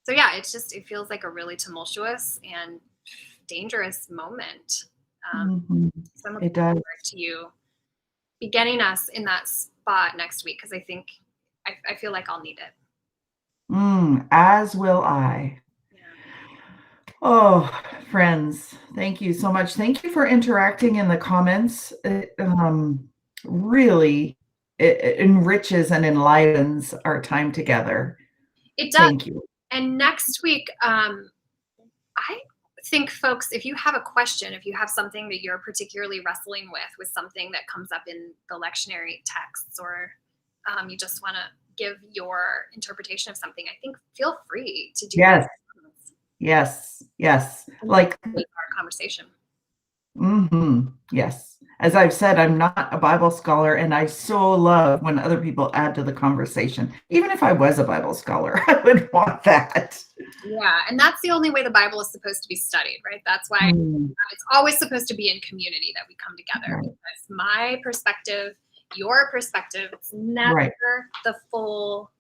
So yeah, it feels like a really tumultuous and dangerous moment. So I'm looking forward to you beginning us in that spot next week, because I think I feel like I'll need it. As will I. Oh, friends, thank you so much. Thank you for interacting in the comments. It really enriches and enlightens our time together. It does. Thank you. And next week, I think, folks, if you have a question, if you have something that you're particularly wrestling with something that comes up in the lectionary texts, or you just want to give your interpretation of something, I think feel free to do that. Yes. Like our conversation. Yes. As I've said, I'm not a Bible scholar, and I so love when other people add to the conversation. Even if I was a Bible scholar, I would want that. Yeah, and that's the only way the Bible is supposed to be studied, right? That's why it's always supposed to be in community that we come together. Right. Because my perspective, your perspective, it's never the full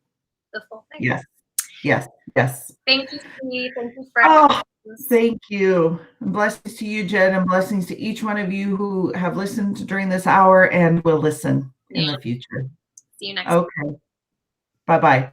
thing. Yes. Thank you, Steve. Thank you, Fred. Thank you. And blessings to you, Jen, and blessings to each one of you who have listened during this hour and will listen in the future. See you next week. Okay. Bye-bye.